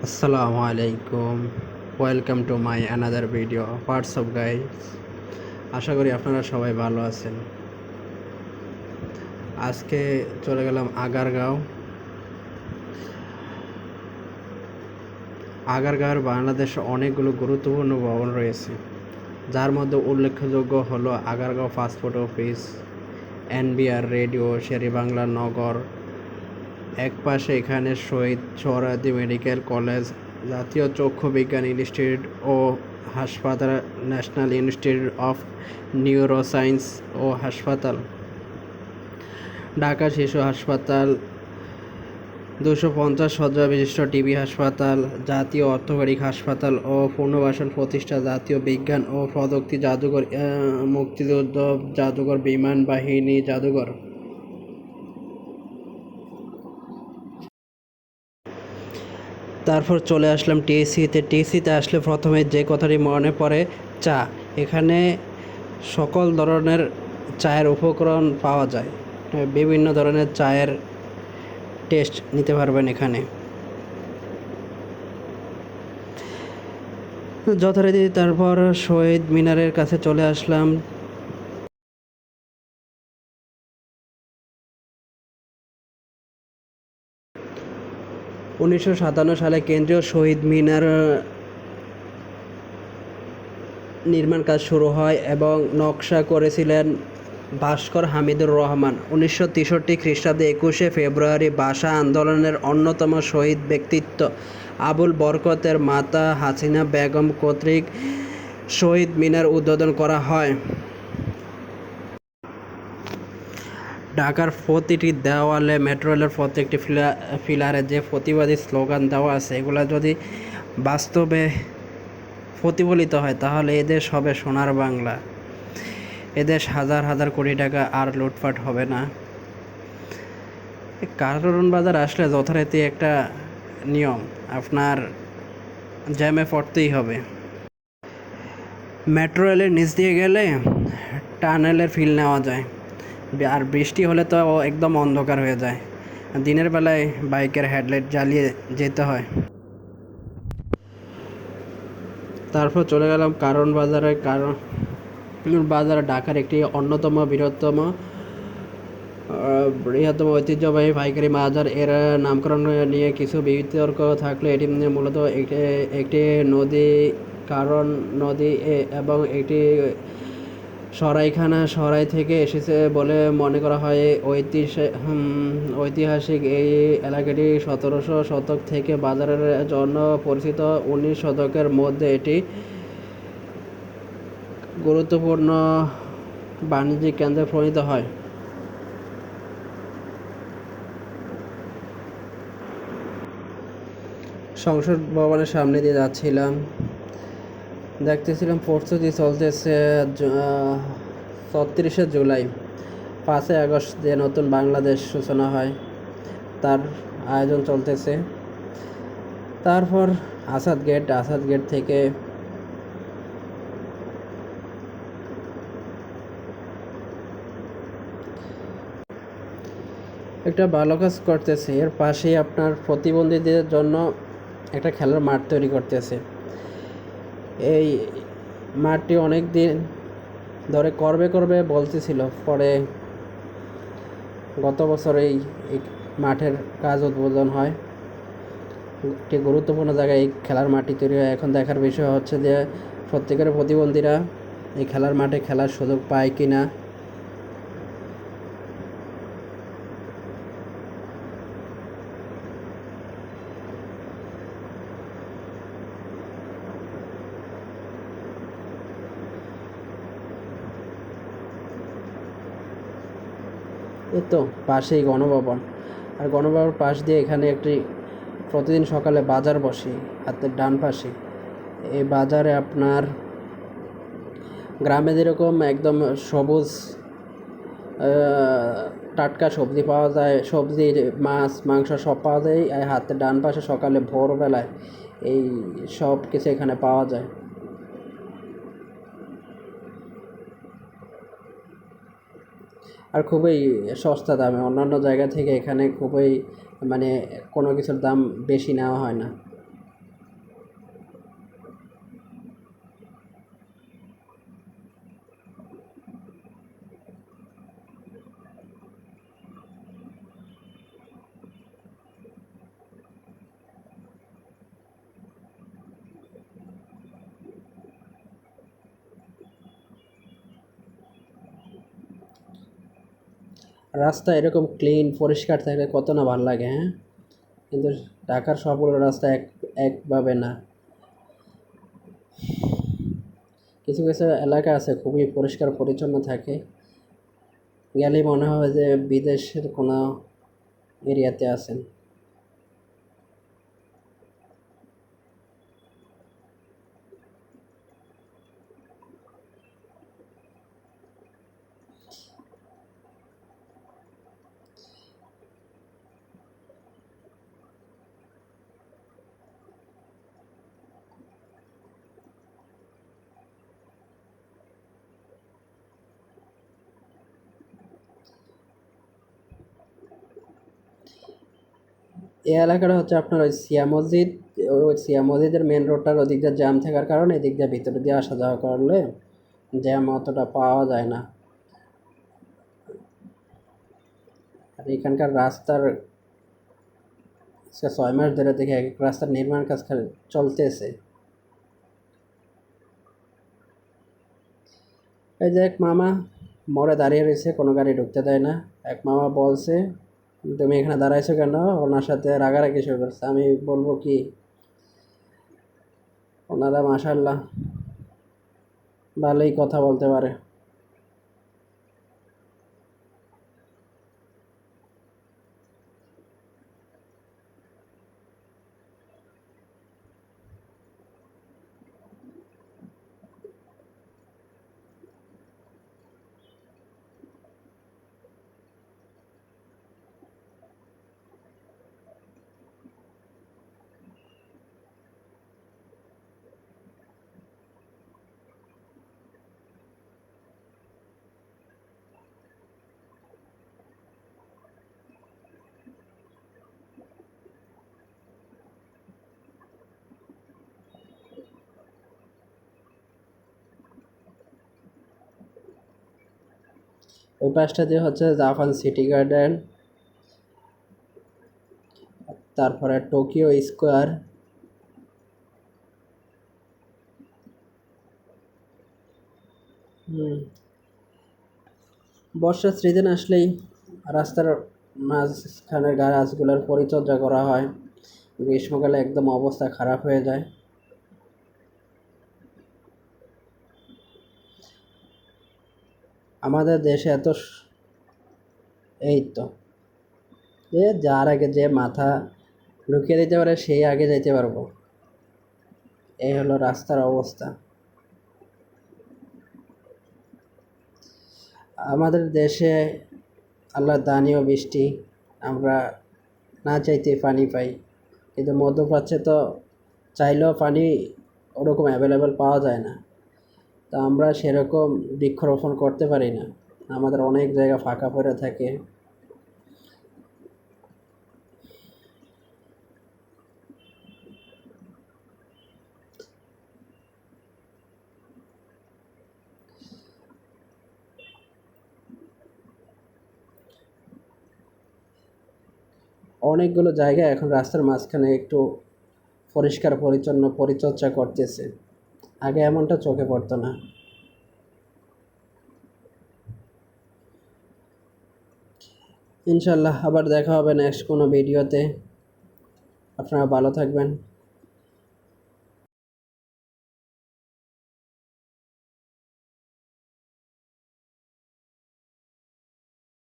আসসালামু আলাইকুম, welcome to my another video. What's up guys, আশা করি আপনারা সবাই ভালো আছেন। আজকে চলে গেলাম আগারগাঁও। আগারগাঁওয়ের বাংলাদেশে অনেকগুলো গুরুত্বপূর্ণ ভবন রয়েছে, যার মধ্যে উল্লেখযোগ্য হলো Agargaon passport office, NBR radio, Sher-e-Bangla Nagar. এক পাশে এখানে শহীদ সোহরাওয়ার্দী মেডিকেল কলেজ, জাতীয় চক্ষু বিজ্ঞান ইনস্টিটিউট ও হাসপাতাল, ন্যাশনাল ইনস্টিটিউট অফ নিউরোসায়েন্স ও হাসপাতাল, ঢাকা শিশু হাসপাতাল, 250 শয্যা বিশিষ্ট টিবি হাসপাতাল, জাতীয় অর্থোপেডিক হাসপাতাল ও পুনর্বাসন প্রতিষ্ঠান, জাতীয় বিজ্ঞান ও প্রযুক্তি জাদুঘর, মুক্তিযুদ্ধ জাদুঘর, বিমান বাহিনী জাদুঘর। তারপর চলে আসলাম টিএসসিতে। টিএসসিতে আসলে প্রথমে যে কথাটি মনে পড়ে, চা। এখানে সকল ধরনের চায়ের উপকরণ পাওয়া যায়, বিভিন্ন ধরনের চায়ের টেস্ট নিতে পারবেন এখানে। যথারীতি তারপর শহীদ মিনারের কাছে চলে আসলাম। উনিশশো 57 সালে কেন্দ্রীয় শহীদ মিনার নির্মাণ কাজ শুরু হয় এবং নকশা করেছিলেন ভাস্কর হামিদুর রহমান। 1963 খ্রিস্টাব্দে 21শে ফেব্রুয়ারি ভাষা আন্দোলনের অন্যতম শহীদ ব্যক্তিত্ব আবুল বরকতের মাতা হাসিনা বেগম কর্তৃক শহীদ মিনার উদ্বোধন করা হয়। ঢাকার প্রতিটি দেওয়ালে, মেট্রো রেলের প্রত্যেকটি পিলারে যে প্রতিবাদী স্লোগান দেওয়া আছে, এগুলো যদি বাস্তবে প্রতিফলিত হয় তাহলে এদেশ হবে সোনার বাংলা। এদেশ হাজার হাজার কোটি টাকা আর লুটপাট হবে না। কারণ বাজার আসলে যথারীতি একটা নিয়ম, আপনার জ্যামে পড়তেই হবে। মেট্রো রেলের নিচ দিয়ে গেলে টানেলের ফিল নেওয়া যায়, আর বৃষ্টি হলে তো একদম অন্ধকার হয়ে যায়। দিনের বেলায় বাইকের হেডলাইট জ্বালিয়ে যেতে হয়। তারপর চলে গেলাম কারণ বাজারে। কারণ বাজার ঢাকার একটি অন্যতম বৃহত্তম ঐতিহ্যবাহী পাইকারি বাজার। এর নামকরণ নিয়ে কিছু বিতর্ক থাকলে এটি মূলত একটি নদী, কারণ নদী এবং একটি সরাই থেকে এসেছে বলে মনে করা হয়। ঐতিহাসিক এই এলাকাটি 17শো শতক থেকে বাজারের জন্য পরিচিত। 19 শতকের মধ্যে এটি গুরুত্বপূর্ণ বাণিজ্যিক কেন্দ্রে পরিণত হয়। সংসদ ভবনের সামনে দিয়ে যাচ্ছিলাম, দেখতেছিলাম প্রস্তুতি চলতেছে। 34শে জুলাই, 5ই আগস্ট যে নতুন বাংলাদেশ সূচনা হয়, তার আয়োজন চলতেছে। তারপর আসাদ গেট থেকে একটা ভালো কাজ করতেছে। এর পাশেই আপনার প্রতিবন্ধীদের জন্য একটা খেলার মাঠ তৈরি করতেছে। এই মাঠটি অনেক দিন ধরে করবে বলতেছিল, পরে গত বছর এই মাঠের কাজ উদ্বোধন হয়। একটি গুরুত্বপূর্ণ জায়গায় এই খেলার মাঠটি তৈরি হয়। এখন দেখার বিষয় হচ্ছে যে প্রত্যেকের প্রতিবন্ধীরা এই খেলার মাঠে খেলার সুযোগ পায় কি না। এই তো পাশেই গণভবন, আর গণভবনের পাশ দিয়ে এখানে একটি প্রতিদিন সকালে বাজার বসে হাতের ডান পাশে। এই বাজারে আপনার গ্রামে যেরকম একদম সবুজ টাটকা সবজি পাওয়া যায়, সবজি, মাছ, মাংস সব পাওয়া যায়, আর হাতের ডান পাশে সকালে ভোরবেলায় এই সব কিছু এখানে পাওয়া যায়। আর খুবই সস্তা দামে, অন্যান্য জায়গা থেকে এখানে খুবই, মানে কোনো কিছুর দাম বেশি নেওয়া হয় না। রাস্তা এরকম ক্লিন পরিষ্কার থাকলে কত না ভালো লাগে, হ্যাঁ? কিন্তু ঢাকার সবগুলো রাস্তা একভাবে না। কিছু কিছু এলাকা আছে খুবই পরিষ্কার পরিচ্ছন্ন থাকে, গেলেই মনে হয় যে বিদেশের কোনো এরিয়াতে আছেন। এই এলাকাটা হচ্ছে আপনার ওই সিয়া মসজিদ, ওই সিয়া মসজিদের মেন রোডটার ওদিক দিয়ে জ্যাম থাকার কারণে এদিক দিয়ে ভিতরে দিয়ে আসা যাওয়া করলে জ্যাম অতটা পাওয়া যায় না। আর এখানকার রাস্তার 6 মাস ধরে দেখে এক এক রাস্তার নির্মাণ কাজ খালি চলতেছে। এই যে এক মামা মোড়ে দাঁড়িয়ে রয়েছে, কোনো গাড়ি ঢুকতে দেয় না। এক মামা বলছে, তুমি এখানে দাঁড়াইছো কেন? ওনার সাথে রাগারাগি শুরু করছে। আমি বলবো কি, ওনারা মাশাআল্লাহ ভালোই কথা বলতে পারে। ওই পাশটা দিয়ে হচ্ছে জাপান সিটি গার্ডেন, তারপরে টোকিও স্কোয়ার। বর্ষার সিজন আসলেই রাস্তার মাঝখানের গাছগুলোর পরিচর্যা করা হয়, গ্রীষ্মকালে একদম অবস্থা খারাপ হয়ে যায়। আমাদের দেশে এই তো, যার আগে যে মাথা ঢুকিয়ে দিতে পারে সেই আগে যেতে পারবো, এই হলো রাস্তার অবস্থা। আমাদের দেশে আল্লাহ দানীয় বৃষ্টি, আমরা না চাইতে পানি পাই, কিন্তু মধ্যপ্রাচ্যে তো চাইলেও পানি ওরকম অ্যাভেলেবেল পাওয়া যায় না। তো আমরা সেরকম বৃক্ষরোপণ করতে পারি না, আমাদের অনেক জায়গা ফাঁকা পড়ে থাকে। অনেকগুলো জায়গায় এখন রাস্তার মাঝখানে একটু পরিষ্কার পরিচ্ছন্ন পরিচর্যা করতেছে, আগে এমনটা চোখে পড়তো না। ইনশাল্লাহ আবার দেখা হবে নেক্সট কোনো ভিডিওতে। আপনারা ভালো থাকবেন।